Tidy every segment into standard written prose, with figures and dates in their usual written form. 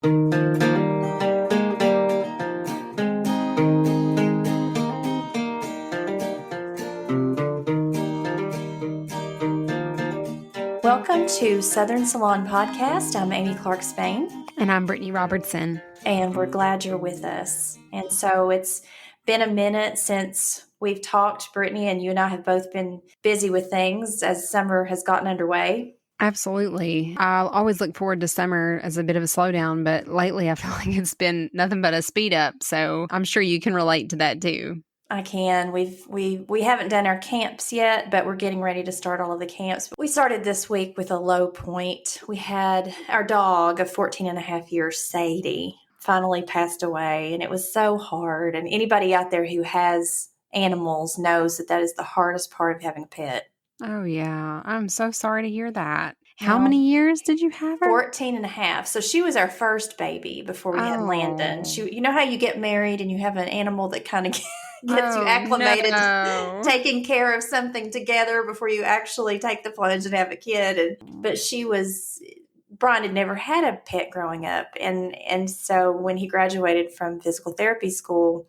Welcome to Southern Salon Podcast. I'm Amy Clark Spain. And I'm Brittany Robertson. And we're glad you're with us. And so it's been a minute since we've talked, Brittany, and you and I have both been busy with things as summer has gotten underway. Absolutely. I'll always look forward to summer as a bit of a slowdown, but lately I feel like it's been nothing but a speed up. So I'm sure you can relate to that too. I can. We haven't done our camps yet, but we're getting ready to start all of the camps. We started this week with a low point. We had our dog of 14 and a half years, Sadie, finally passed away, and it was so hard. And anybody out there who has animals knows that that is the hardest part of having a pet. Oh, yeah. I'm so sorry to hear that. How many years did you have her? 14 and a half. So she was our first baby before we had Landon. You know how you get married and you have an animal that kind of gets you acclimated to taking care of something together before you actually take the plunge and have a kid. But Brian had never had a pet growing up. And so when he graduated from physical therapy school,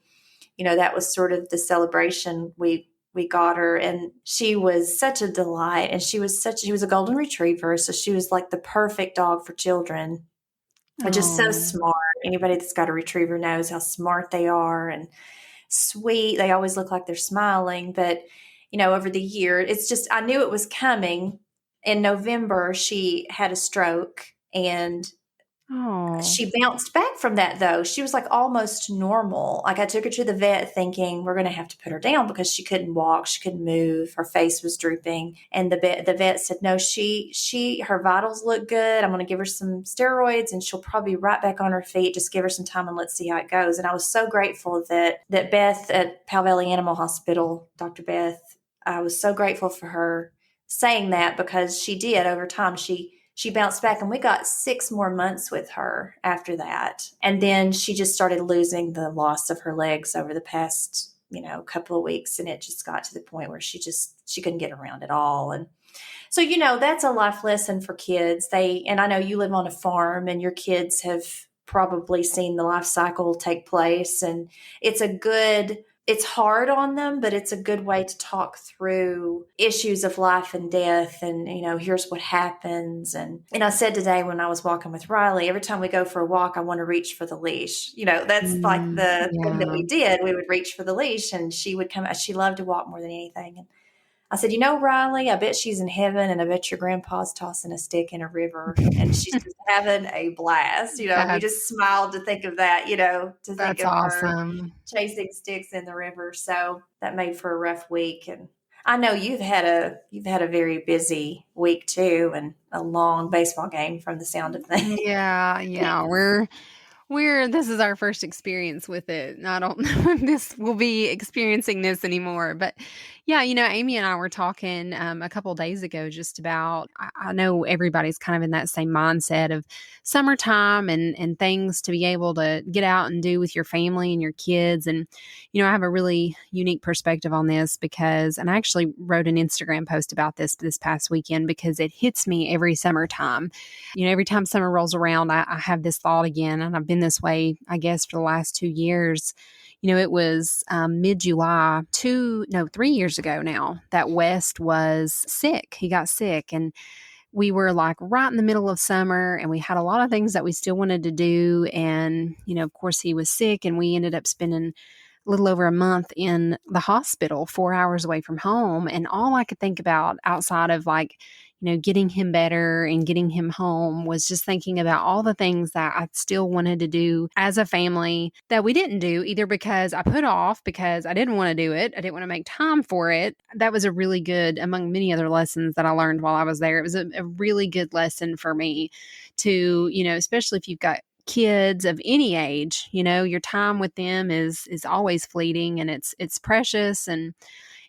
you know, that was sort of the celebration we got her, and she was such a delight. And she was a golden retriever. So she was like the perfect dog for children, but just so smart. Anybody that's got a retriever knows how smart they are and sweet. They always look like they're smiling. But, you know, over the year, I knew it was coming. In November, she had a stroke, and she bounced back from that, though. She was like almost normal. Like I took her to the vet thinking we're going to have to put her down because she couldn't walk. She couldn't move. Her face was drooping. And the vet said, no, her vitals look good. I'm going to give her some steroids and she'll probably be right back on her feet. Just give her some time and let's see how it goes. And I was so grateful that Beth at Powell Valley Animal Hospital, Dr. Beth, I was so grateful for her saying that, because she did over time. She bounced back, and we got 6 more months with her after that. And then she just started losing the loss of her legs over the past, couple of weeks. And it just got to the point where she couldn't get around at all. And so, that's a life lesson for kids. And I know you live on a farm and your kids have probably seen the life cycle take place, and it's hard on them, but it's a good way to talk through issues of life and death. And, here's what happens. And I said today when I was walking with Riley, every time we go for a walk, I want to reach for the leash. That's like the thing that we did. We would reach for the leash, and she would come out. She loved to walk more than anything. And I said, Riley, I bet she's in heaven, and I bet your grandpa's tossing a stick in a river, and she's just having a blast. We just smiled to think of that, to think that's of awesome. her chasing sticks in the river. So that made for a rough week. And I know you've had a very busy week too, and a long baseball game from the sound of things. Yeah. This is our first experience with it. And I don't know if we'll be experiencing this anymore. But yeah, Amy and I were talking a couple of days ago just about, I know everybody's kind of in that same mindset of summertime and things to be able to get out and do with your family and your kids. And, I have a really unique perspective on this and I actually wrote an Instagram post about this past weekend, because it hits me every summertime. Every time summer rolls around, I have this thought again, and I've been this way, I guess, for the last 2 years. It was mid-July, 3 years ago now, that West was sick. He got sick, and we were like right in the middle of summer, and we had a lot of things that we still wanted to do. And, of course, he was sick, and we ended up spending a little over a month in the hospital, 4 hours away from home. And all I could think about outside of getting him better and getting him home was just thinking about all the things that I still wanted to do as a family that we didn't do, either because I put off because I didn't want to do it. I didn't want to make time for it. That was a really good, among many other lessons that I learned while I was there. It was a really good lesson for me to, especially if you've got kids of any age, your time with them is always fleeting, and it's precious. And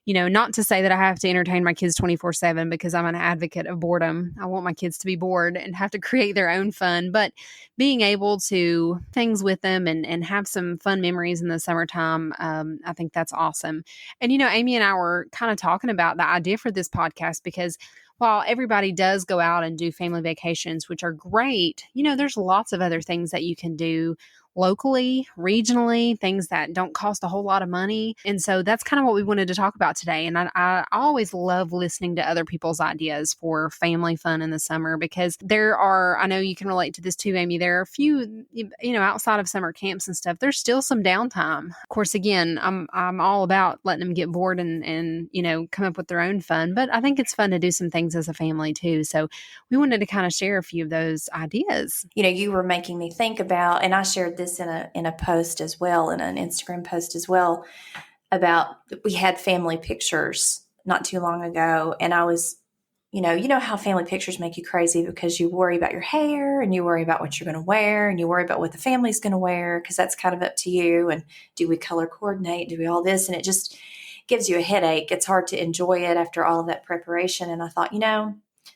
not to say that I have to entertain my kids 24/7, because I'm an advocate of boredom. I want my kids to be bored and have to create their own fun, but being able to things with them and have some fun memories in the summertime, I think that's awesome. And, Amy and I were kind of talking about the idea for this podcast, because while everybody does go out and do family vacations, which are great, you know, there's lots of other things that you can do locally, regionally, things that don't cost a whole lot of money. And so that's kind of what we wanted to talk about today. And I always love listening to other people's ideas for family fun in the summer, because there are, I know you can relate to this too, Amy, there are a few, you know, outside of summer camps and stuff, there's still some downtime. Of course, again, I'm all about letting them get bored and, you know, come up with their own fun, but I think it's fun to do some things as a family too. So we wanted to kind of share a few of those ideas. You know, you were making me think about, and I shared this in a post as well, in an Instagram post as well, about, we had family pictures not too long ago, and I was, you know how family pictures make you crazy because you worry about your hair and you worry about what you're going to wear and you worry about what the family's going to wear, because that's kind of up to you. And do we color coordinate? Do we all this? And it just gives you a headache. It's hard to enjoy it after all of that preparation. And I thought,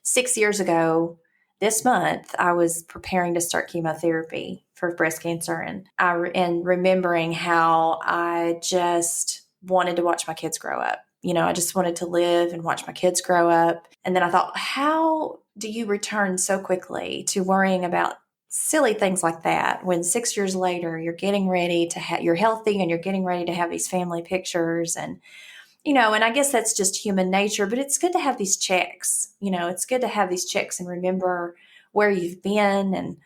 6 years ago this month, I was preparing to start chemotherapy for breast cancer, and remembering how I just wanted to watch my kids grow up. I just wanted to live and watch my kids grow up. And then I thought, how do you return so quickly to worrying about silly things like that when 6 years later you're getting ready to you're healthy and you're getting ready to have these family pictures? And and I guess that's just human nature, but it's good to have these checks. It's good to have these checks and remember where you've been and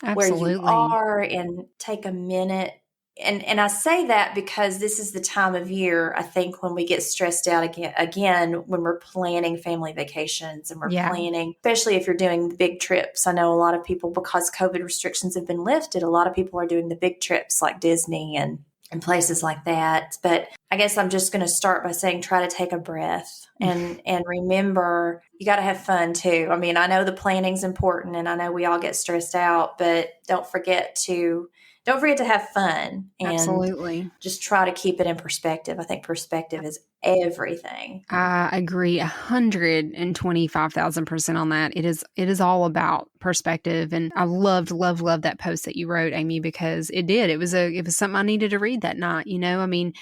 Absolutely. where you are, and take a minute. And I say that because this is the time of year, I think, when we get stressed out again when we're planning family vacations and we're planning, especially if you're doing the big trips. I know a lot of people, because COVID restrictions have been lifted, a lot of people are doing the big trips like Disney and places like that. But I guess I'm just going to start by saying, try to take a breath and remember, you got to have fun too. I mean, I know the planning's important and I know we all get stressed out, but don't forget to have fun, and Absolutely. just try to keep it in perspective. I think perspective is everything. I agree 125,000% on that. It is all about perspective. And I loved that post that you wrote, Amy, because it was something I needed to read that night. I mean,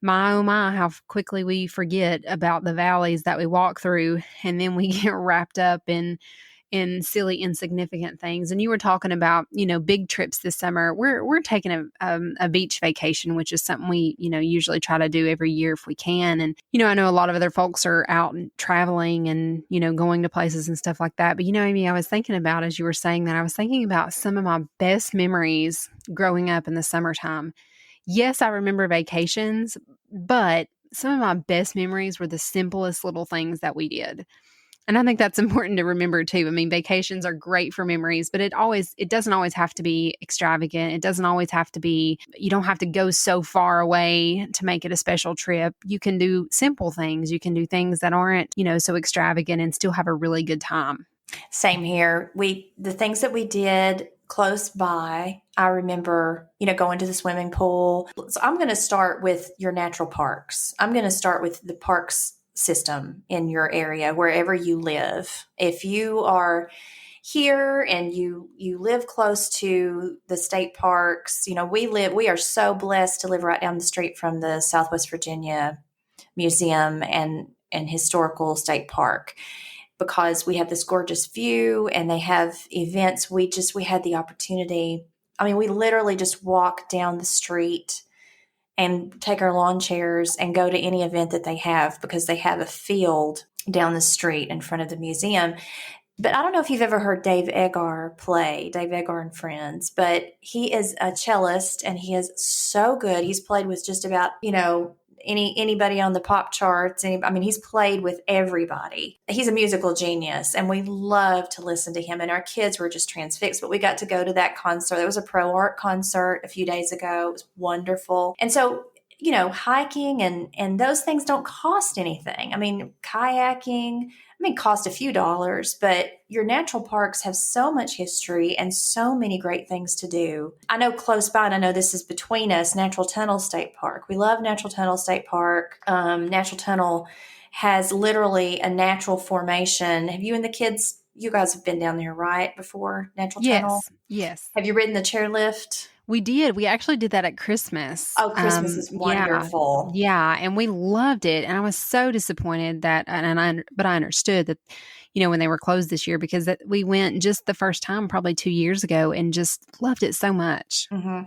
my, oh my, how quickly we forget about the valleys that we walk through, and then we get wrapped up in silly, insignificant things. And you were talking about, big trips this summer. We're taking a beach vacation, which is something we, usually try to do every year if we can. And, I know a lot of other folks are out and traveling and, going to places and stuff like that. But, Amy, I was thinking about, as you were saying that, I was thinking about some of my best memories growing up in the summertime. Yes, I remember vacations, but some of my best memories were the simplest little things that we did. And I think that's important to remember too. I mean, vacations are great for memories, but it doesn't always have to be extravagant. It doesn't always have to be, you don't have to go so far away to make it a special trip. You can do simple things. You can do things that aren't, so extravagant and still have a really good time. Same here. The things that we did close by, I remember, going to the swimming pool. So I'm going to start with your natural parks. I'm going to start with the parks system in your area, wherever you live. If you are here and you live close to the state parks, we are so blessed to live right down the street from the Southwest Virginia Museum and Historical State Park, because we have this gorgeous view and they have events. We had the opportunity. I mean, we literally just walk down the street and take our lawn chairs and go to any event that they have, because they have a field down the street in front of the museum. But I don't know if you've ever heard Dave Eggar play, Dave Eggar and Friends, but he is a cellist and he is so good. He's played with just about, anybody on the pop charts. He's played with everybody. He's a musical genius, and we love to listen to him. And our kids were just transfixed. But we got to go to that concert. There was a pro art concert a few days ago. It was wonderful. And so, hiking and those things don't cost anything. I mean, kayaking, cost a few dollars, but your natural parks have so much history and so many great things to do. I know close by, and I know this is between us, Natural Tunnel State Park. We love Natural Tunnel State Park. Natural Tunnel has literally a natural formation. Have you and the kids, you guys have been down there, right, before Natural Tunnel? Yes. Have you ridden the chairlift? We did. We actually did that at Christmas. Oh, Christmas is wonderful. Yeah, and we loved it. And I was so disappointed that, but I understood that, when they were closed this year, because we went just the first time probably 2 years ago and just loved it so much. Mm-hmm.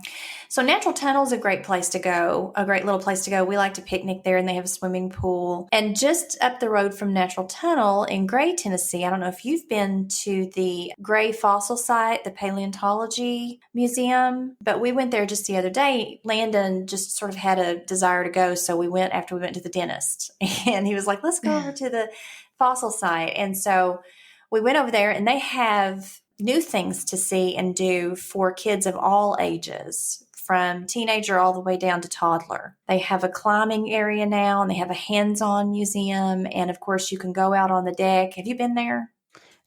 So Natural Tunnel is a great place to go, a great little place to go. We like to picnic there, and they have a swimming pool. And just up the road from Natural Tunnel in Gray, Tennessee, I don't know if you've been to the Gray Fossil Site, the Paleontology Museum, but we went there just the other day. Landon just sort of had a desire to go, so we went after we went to the dentist. And he was like, let's go over to the fossil site. And so we went over there, and they have new things to see and do for kids of all ages, from teenager all the way down to toddler. They have a climbing area now, and they have a hands-on museum. And of course, you can go out on the deck. Have you been there?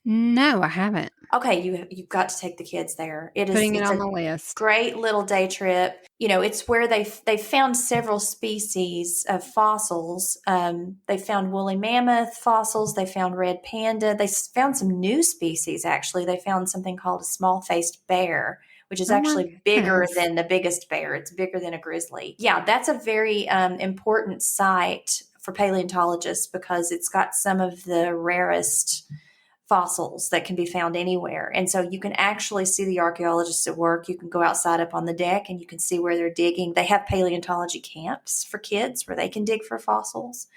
No, I haven't. Okay, you've got to take the kids there. Putting it on the list. Great little day trip. It's where they found several species of fossils. They found woolly mammoth fossils. They found red panda. They found some new species, actually. They found something called a small-faced bear, which is actually bigger than the biggest bear. It's bigger than a grizzly. Yeah, that's a very important site for paleontologists because it's got some of the rarest fossils that can be found anywhere. And so you can actually see the archaeologists at work. You can go outside up on the deck and you can see where they're digging. They have paleontology camps for kids where they can dig for fossils.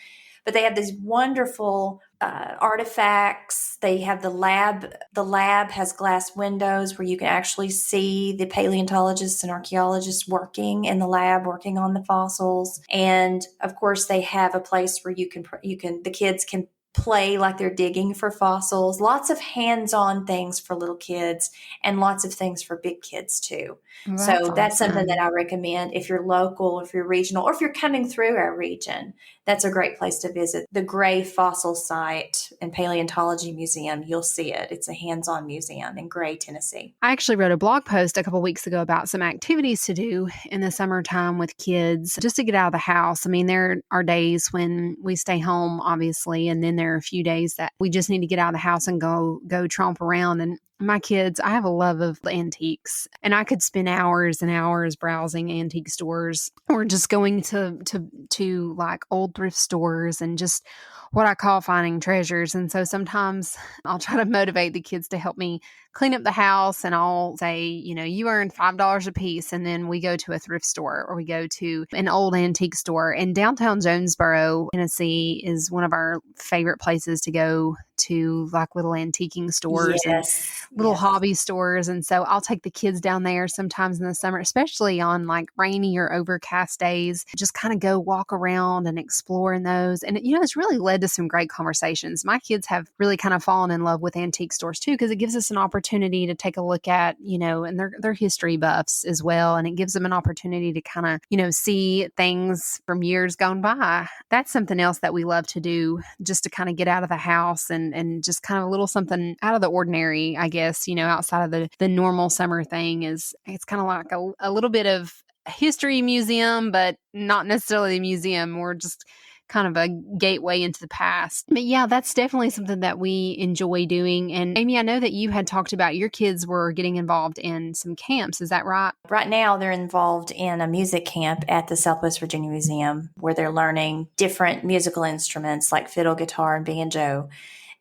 But they have these wonderful artifacts. They have the lab. The lab has glass windows where you can actually see the paleontologists and archaeologists working in the lab, working on the fossils. And of course, they have a place where the kids can play like they're digging for fossils. Lots of hands-on things for little kids and lots of things for big kids too. That's something that I recommend if you're local, if you're regional, or if you're coming through our region. That's a great place to visit. The Gray Fossil Site and Paleontology Museum, you'll see it. It's a hands-on museum in Gray, Tennessee. I actually wrote a blog post a couple weeks ago about some activities to do in the summertime with kids just to get out of the house. I mean, there are days when we stay home, obviously, and then there are a few days that we just need to get out of the house and go tromp around. And my kids, I have a love of antiques, and I could spend hours and hours browsing antique stores or just going to like old thrift stores and just what I call finding treasures. And so sometimes I'll try to motivate the kids to help me clean up the house, and I'll say, you earned $5 a piece. And then we go to a thrift store or we go to an old antique store. And downtown Jonesboro, Tennessee is one of our favorite places to go to, like little antiquing stores and little hobby stores. And so I'll take the kids down there sometimes in the summer, especially on like rainy or overcast days, just kind of go walk around and explore in those. And, it's really led to some great conversations. My kids have really kind of fallen in love with antique stores too, because it gives us an opportunity to take a look at, and they're history buffs as well. And it gives them an opportunity to kind of, see things from years gone by. That's something else that we love to do, just to kind of get out of the house and just kind of a little something out of the ordinary, I guess, outside of the normal summer thing. It's kind of like a little bit of a history museum, but not necessarily a museum, more just kind of a gateway into the past. But yeah, that's definitely something that we enjoy doing. And Amy, I know that you had talked about your kids were getting involved in some camps. Is that right? Right now, they're involved in a music camp at the Southwest Virginia Museum where they're learning different musical instruments like fiddle, guitar, and banjo.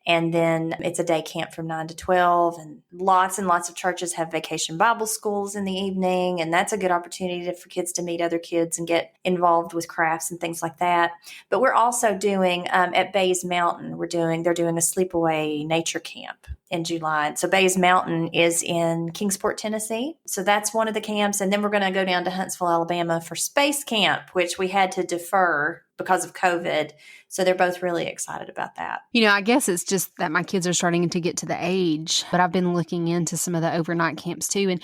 And then it's a day camp from 9 to 12. And lots of churches have vacation Bible schools in the evening. And that's a good opportunity for kids to meet other kids and get involved with crafts and things like that. But we're also doing, at Bays Mountain, they're doing a sleepaway nature camp in July. So Bays Mountain is in Kingsport, Tennessee. So that's one of the camps. And then we're going to go down to Huntsville, Alabama for Space Camp, which we had to defer because of COVID. So they're both really excited about that. I guess it's just that my kids are starting to get to the age, but I've been looking into some of the overnight camps too. And,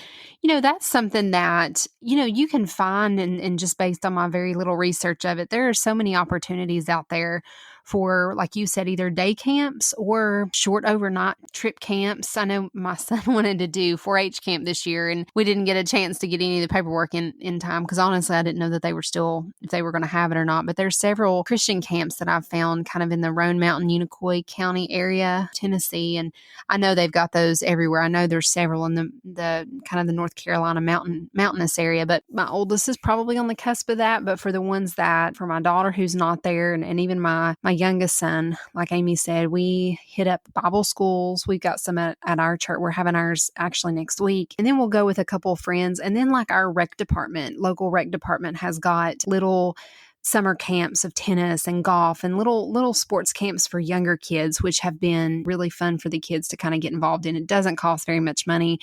that's something that, you can find and just based on my very little research of it, there are so many opportunities out there for, like you said, either day camps or short overnight trip camps. I know my son wanted to do 4-H camp this year, and we didn't get a chance to get any of the paperwork in time because honestly, I didn't know that if they were going to have it or not. But there's several Christian camps that I've found kind of in the Roan Mountain, Unicoi County area, Tennessee, and I know they've got those everywhere. I know there's several in the kind of the North Carolina mountainous area, but my oldest is probably on the cusp of that. But for the ones for my daughter who's not there, and even my youngest son, like Amy said, we hit up Bible schools. We've got some at our church. We're having ours actually next week. And then we'll go with a couple of friends. And then like our rec department, local rec department has got little summer camps of tennis and golf and little sports camps for younger kids, which have been really fun for the kids to kind of get involved in. It doesn't cost very much money.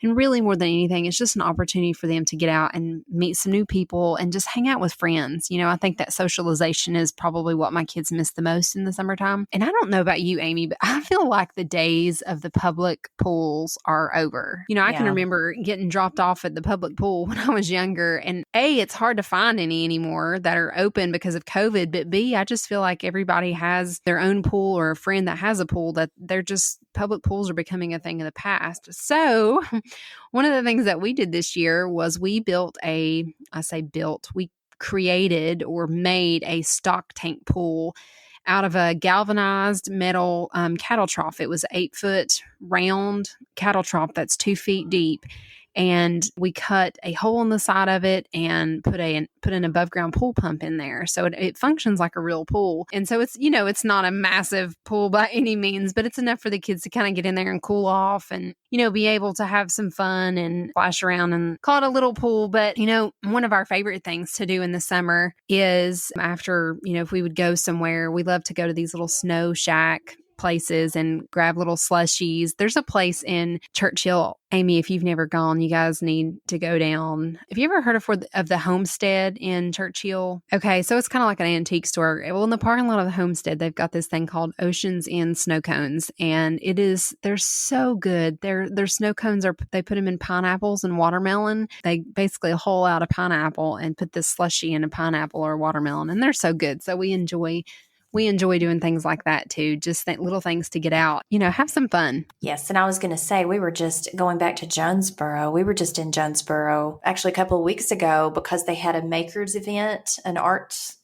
And really more than anything, it's just an opportunity for them to get out and meet some new people and just hang out with friends. I think that socialization is probably what my kids miss the most in the summertime. And I don't know about you, Amy, but I feel like the days of the public pools are over. I can remember getting dropped off at the public pool when I was younger. And A, it's hard to find any anymore that are open because of COVID, but B, I just feel like everybody has their own pool or a friend that has a pool, that they're just, public pools are becoming a thing of the past. So one of the things that we did this year was we created or made a stock tank pool out of a galvanized metal cattle trough. It was 8-foot round cattle trough that's 2 feet deep. And we cut a hole in the side of it and put an above ground pool pump in there. So it functions like a real pool. And so it's, it's not a massive pool by any means, but it's enough for the kids to kind of get in there and cool off and, be able to have some fun and splash around and call it a little pool. But, one of our favorite things to do in the summer is after, if we would go somewhere, we love to go to these little snow shack places and grab little slushies. There's a place in Churchill. Amy, if you've never gone, you guys need to go down. Have you ever heard of the Homestead in Churchill? Okay, so it's kind of like an antique store. Well, in the parking lot of the Homestead, they've got this thing called Oceans End snow cones, and they're so good. Their snow cones they put them in pineapples and watermelon. They basically hole out a pineapple and put this slushy in a pineapple or watermelon, and they're so good. So we enjoy doing things like that too. Just little things to get out, have some fun. Yes. And I was going to say, we were just going back to Jonesboro. We were just in Jonesboro actually a couple of weeks ago because they had a makers event, an arts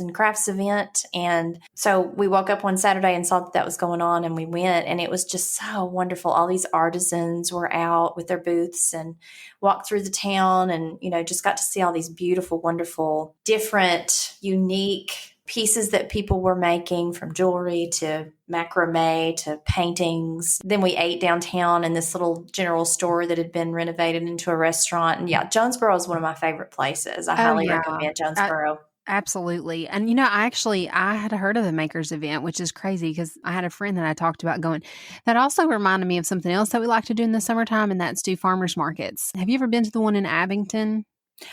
and crafts event. And so we woke up one Saturday and saw that was going on, and we went, and it was just so wonderful. All these artisans were out with their booths and walked through the town and, just got to see all these beautiful, wonderful, different, unique pieces that people were making, from jewelry to macrame to paintings. Then we ate downtown in this little general store that had been renovated into a restaurant. And Jonesboro is one of my favorite places. I highly recommend Jonesboro. Absolutely. And, I had heard of the makers event, which is crazy because I had a friend that I talked about going. That also reminded me of something else that we like to do in the summertime, and that's do farmers markets. Have you ever been to the one in Abington?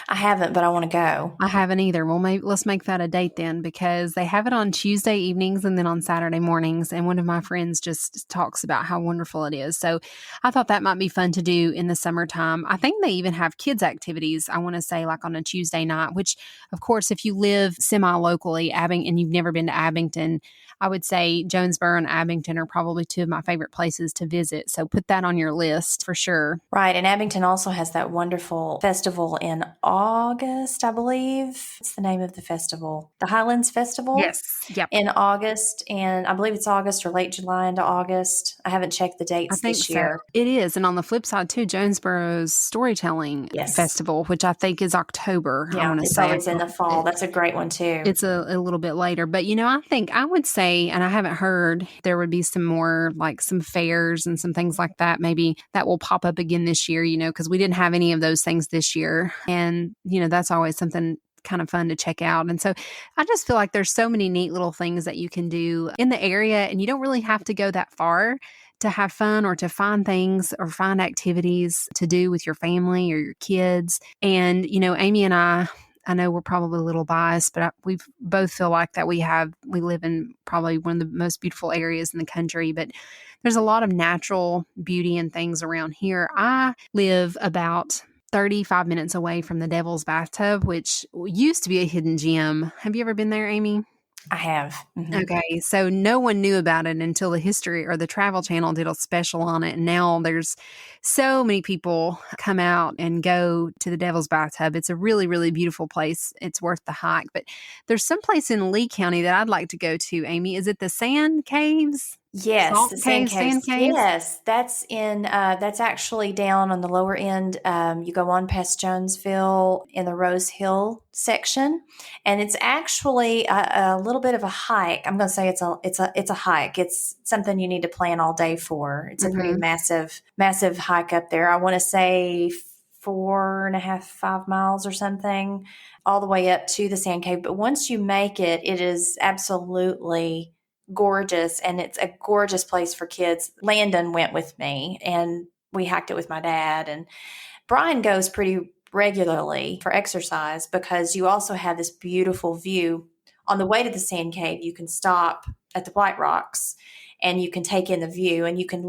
I haven't, but I want to go. I haven't either. Well, maybe let's make that a date then, because they have it on Tuesday evenings and then on Saturday mornings. And one of my friends just talks about how wonderful it is. So I thought that might be fun to do in the summertime. I think they even have kids activities, I want to say, like on a Tuesday night, which of course, if you live semi-locally, and you've never been to Abington, I would say Jonesboro and Abington are probably two of my favorite places to visit. So put that on your list for sure. Right. And Abington also has that wonderful festival in August, I believe. What's the name of the festival? The Highlands Festival? Yes. Yep. In August. And I believe it's August or late July into August. I haven't checked the dates this year. It is. And on the flip side too, Jonesboro's Storytelling Festival, which I think is October. Yeah, it's always in the fall. That's a great one too. It's a little bit later. But, I would say, and I haven't heard, there would be some more like some fairs and some things like that. Maybe that will pop up again this year, because we didn't have any of those things this year. And, that's always something kind of fun to check out. And so I just feel like there's so many neat little things that you can do in the area, and you don't really have to go that far to have fun or to find things or find activities to do with your family or your kids. And, Amy and I know we're probably a little biased, but we both feel like that we live in probably one of the most beautiful areas in the country, but there's a lot of natural beauty and things around here. I live about 35 minutes away from the Devil's Bathtub, which used to be a hidden gem. Have you ever been there, Amy? I have. Mm-hmm. Okay. So no one knew about it until the History or the Travel Channel did a special on it. And now there's so many people come out and go to the Devil's Bathtub. It's a really, really beautiful place. It's worth the hike. But there's some place in Lee County that I'd like to go to, Amy. Is it the Sand Caves? Yes, Salt the sand caves, sand caves. caves? Yes, that's actually down on the lower end. You go on past Jonesville in the Rose Hill section, and it's actually a little bit of a hike. I'm going to say it's a hike. It's something you need to plan all day for. It's a pretty Mhm. massive hike up there. I want to say 4.5, 5 miles or something, all the way up to the sand cave. But once you make it, it is absolutely gorgeous, and it's a gorgeous place for kids. Landon went with me and we hiked it with my dad, and Brian goes pretty regularly for exercise because you also have this beautiful view. On the way to the sand cave, you can stop at the White Rocks and you can take in the view, and you can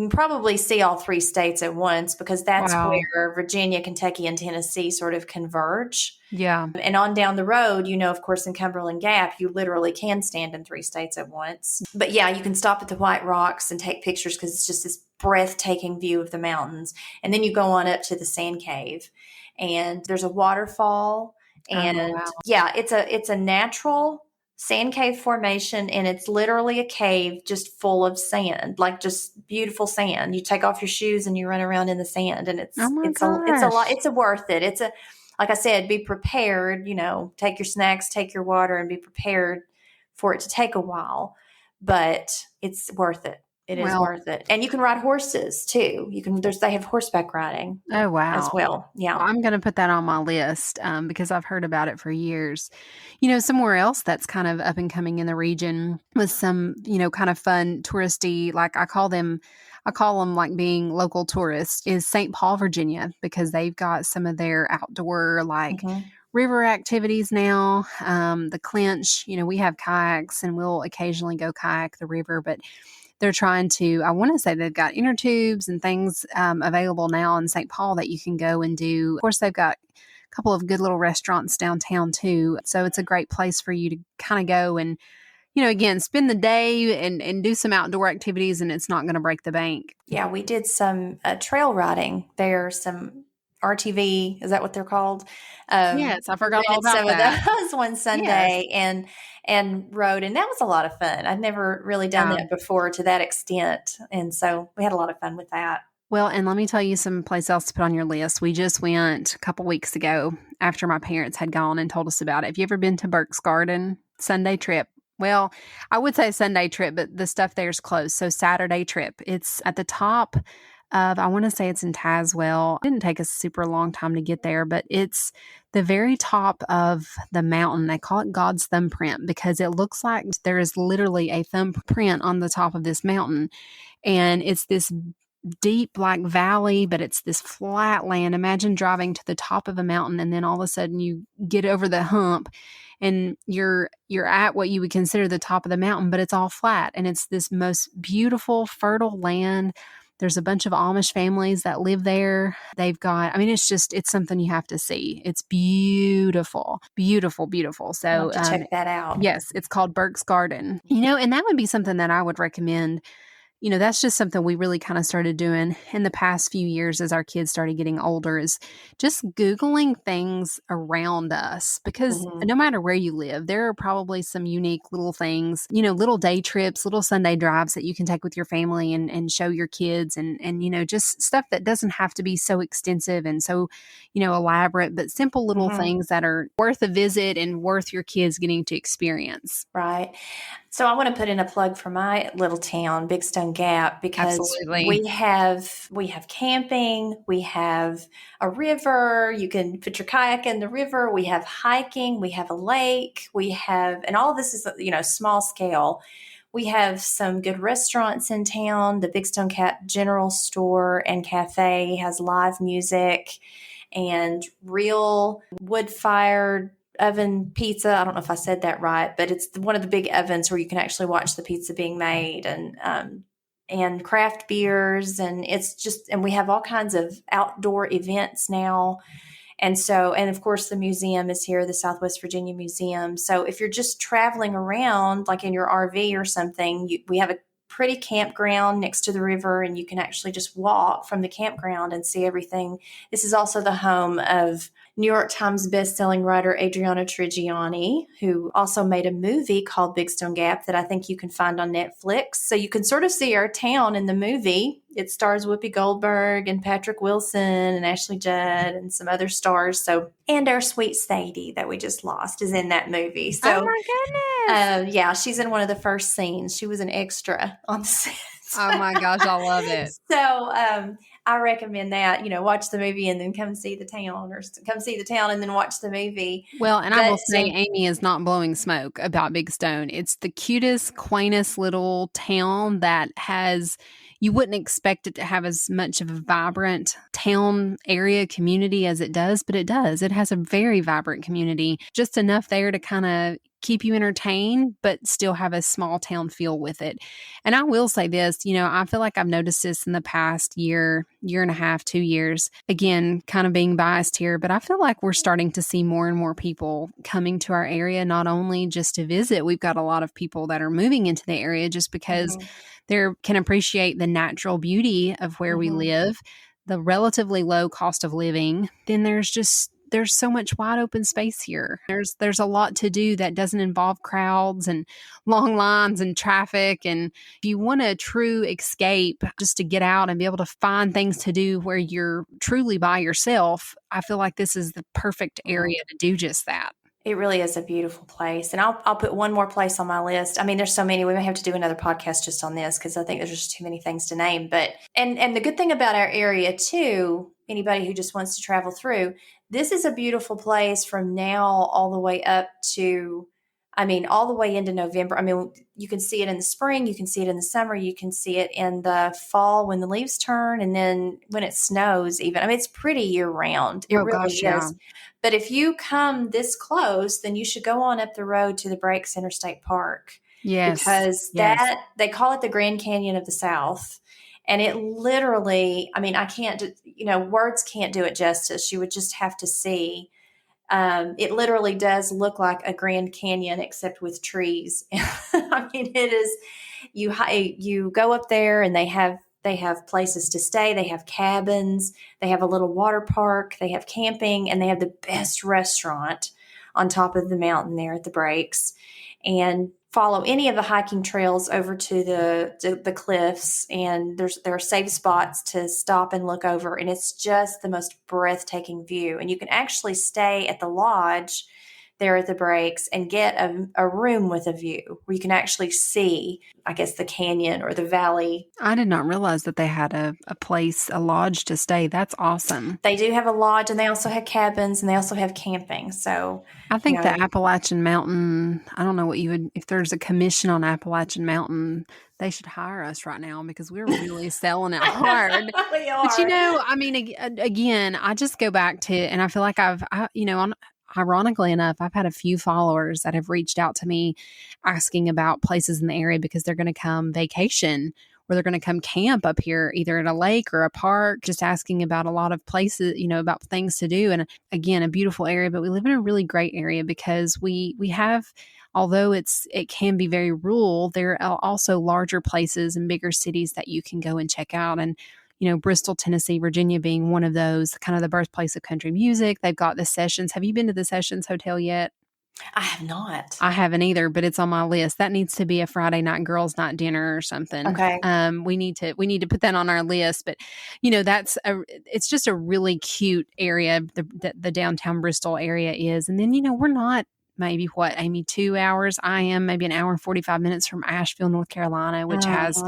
probably see all three states at once because that's Wow. where Virginia, Kentucky, and Tennessee sort of converge. Yeah. And on down the road, of course, in Cumberland Gap, you literally can stand in three states at once. But yeah, you can stop at the White Rocks and take pictures because it's just this breathtaking view of the mountains. And then you go on up to the sand cave, and there's a waterfall. Oh, And wow. yeah, it's a natural sand cave formation, and it's literally a cave just full of sand, like just beautiful sand. You take off your shoes and you run around in the sand, and Oh my it's a lot. gosh. It's a worth it. Like I said, be prepared, take your snacks, take your water, and be prepared for it to take a while, but it's worth it. It is Well, worth it. And you can ride horses too. They have horseback riding oh, as wow. well. Well, Yeah. I'm going to put that on my list because I've heard about it for years. You know, somewhere else that's kind of up and coming in the region with some, kind of fun touristy, like I call them like being local tourists, is St. Paul, Virginia, because they've got some of their outdoor, like, Hmm. river activities now. The Clinch, we have kayaks and we'll occasionally go kayak the river, but they're trying to, I want to say they've got inner tubes and things available now in St. Paul that you can go and do. Of course, they've got a couple of good little restaurants downtown too. So it's a great place for you to kind of go and, again, spend the day and do some outdoor activities, and it's not going to break the bank. Yeah, we did some trail riding there, some RTV, is that what they're called? Yes, I We forgot all rented about some of that. those one Yes. Sunday and rode, and that was a lot of fun. I'd never really done Yeah. that before to that extent, and so we had a lot of fun with that. Well, and let me tell you some place else to put on your list. We just went a couple weeks ago after my parents had gone and told us about it. Have you ever been to Burke's Garden? Sunday trip. Well, I would say Sunday trip, but the stuff there's closed. So Saturday trip. It's at the top of, I want to say it's in Tazewell. It didn't take us a super long time to get there, but it's the very top of the mountain. They call it God's thumbprint because it looks like there is literally a thumbprint on the top of this mountain. And it's this deep like valley, but it's this flat land. Imagine driving to the top of a mountain and then all of a sudden you get over the hump and you're at what you would consider the top of the mountain, but it's all flat and it's this most beautiful fertile land. There's a bunch of Amish families that live there. They've got, I mean, it's something you have to see. It's beautiful, beautiful, beautiful. I'll So, have to check that out. yes, it's called Burke's Garden. And that would be something that I would recommend. That's just something we really kind of started doing in the past few years as our kids started getting older, is just Googling things around us, because Hmm. no matter where you live, there are probably some unique little things, little day trips, little Sunday drives that you can take with your family and show your kids and, just stuff that doesn't have to be so extensive and so, elaborate, but simple little Hmm. things that are worth a visit and worth your kids getting to experience. Right. So I want to put in a plug for my little town, Big Stone Gap, because Absolutely. we have camping, we have a river, you can put your kayak in the river, we have hiking, we have a lake, and all of this is, small scale. We have some good restaurants in town. The Big Stone Cat General Store and Cafe has live music and real wood-fired oven pizza. I don't know if I said that right, but it's one of the big ovens where you can actually watch the pizza being made, and craft beers, and we have all kinds of outdoor events now. And of course the museum is here, the Southwest Virginia Museum. So if you're just traveling around like in your RV or something, we have a pretty campground next to the river, and you can actually just walk from the campground and see everything. This is also the home of New York Times bestselling writer Adriana Trigiani, who also made a movie called Big Stone Gap that I think you can find on Netflix. So you can sort of see our town in the movie. It stars Whoopi Goldberg and Patrick Wilson and Ashley Judd and some other stars. So, and our sweet Sadie that we just lost is in that movie. So, oh my goodness. yeah, she's in one of the first scenes. She was an extra on the set. Oh my gosh, I love it. So, I recommend that, watch the movie and then come see the town, or come see the town and then watch the movie. Well, and I will say Amy is not blowing smoke about Big Stone. It's the cutest, quaintest little town that has, you wouldn't expect it to have as much of a vibrant town area community as it does, but it does. It has a very vibrant community, just enough there to kind of keep you entertained, but still have a small town feel with it. And I will say this, I feel like I've noticed this in the past year and a half, 2 years, again, kind of being biased here, but I feel like we're starting to see more and more people coming to our area, not only just to visit. We've got a lot of people that are moving into the area just because they can appreciate the natural beauty of where we live, the relatively low cost of living. Then there's so much wide open space here. There's a lot to do that doesn't involve crowds and long lines and traffic. And if you want a true escape, just to get out and be able to find things to do where you're truly by yourself, I feel like this is the perfect area to do just that. It really is a beautiful place. And I'll put one more place on my list. I mean, there's so many. We may have to do another podcast just on this because I think there's just too many things to name. But and the good thing about our area too, anybody who just wants to travel through, this is a beautiful place from now all the way up to, all the way into November. You can see it in the spring, you can see it in the summer, you can see it in the fall when the leaves turn, and then when it snows even. It's pretty year round. It really is. Yeah. But if you come this close, then you should go on up the road to the Breaks Interstate Park. Yes. Because they call it the Grand Canyon of the South. And it literally, I can't, words can't do it justice. You would just have to see. It literally does look like a Grand Canyon, except with trees. It is, you go up there and they have places to stay. They have cabins. They have a little water park. They have camping, and they have the best restaurant on top of the mountain there at the Breaks. And follow any of the hiking trails over to the cliffs, and there are safe spots to stop and look over, and it's just the most breathtaking view. And you can actually stay at the lodge there at the Breaks and get a room with a view where you can actually see, I guess, the canyon or the valley. I did not realize that they had a lodge to stay. That's awesome. They do have a lodge, and they also have cabins, and they also have camping. So I think the Appalachian Mountain, I don't know if there's a commission on Appalachian Mountain, they should hire us right now because we're really selling it hard. We are. But again, I just go back to, and I feel like ironically enough, I've had a few followers that have reached out to me asking about places in the area because they're going to come vacation or they're going to come camp up here, either at a lake or a park, just asking about a lot of places, about things to do. And again, a beautiful area, but we live in a really great area because we have, although it can be very rural, there are also larger places and bigger cities that you can go and check out. And Bristol, Tennessee, Virginia being one of those, kind of the birthplace of country music. They've got the Sessions. Have you been to the Sessions Hotel yet? I have not. I haven't either, but it's on my list. That needs to be a Friday night girls' night dinner or something. Okay. We need to put that on our list. But it's just a really cute area. The downtown Bristol area is, and then we're not maybe 2 hours. I am maybe an hour and 45 minutes from Asheville, North Carolina, which has.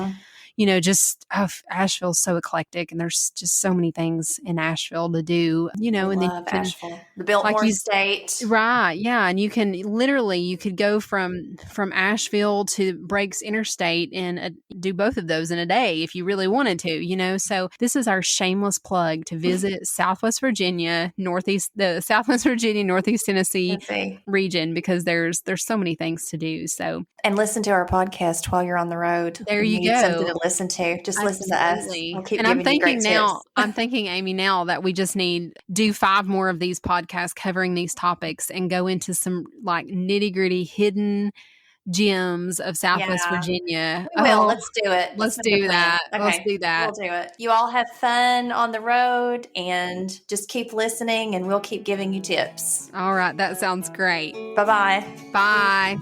Asheville's so eclectic, and there's just so many things in Asheville to do, and then Asheville, the Biltmore State. Right. Yeah. And you could go from Asheville to Breaks Interstate and do both of those in a day if you really wanted to, so this is our shameless plug to visit Southwest Virginia, Northeast Tennessee region, because there's so many things to do. So, and listen to our podcast while you're on the road. There you go. Something to listen to. Just listen to us. We'll keep I'm thinking, Amy, now that we just do 5 more of these podcasts covering these topics and go into some like nitty gritty hidden gems of Southwest Yeah. Virginia. We will. Oh, Let's do it. let's Make a do plan. that. Let's Okay. do that. We'll do it. You all have fun on the road and just keep listening and we'll keep giving you tips. All right. That sounds great. Bye-bye. Bye.